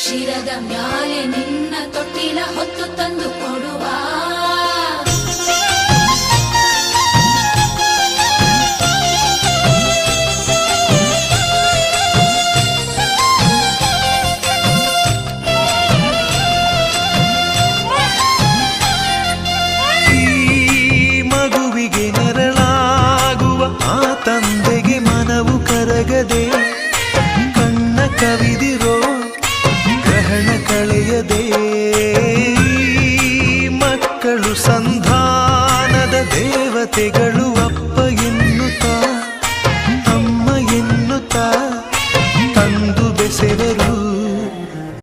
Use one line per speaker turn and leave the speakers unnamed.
ಶಿರದ ಮ್ಯಾಲೆ ನಿನ್ನ ತೊಟ್ಟಿಲ ಹೊತ್ತು ತಂದು ಕೊಡುವ
ತಂದೆಗೆ ಮನವು ಕರಗದೆ ಕಣ್ಣ ಕವಿದಿರೋ ಗ್ರಹಣ ಕಳೆಯದೆ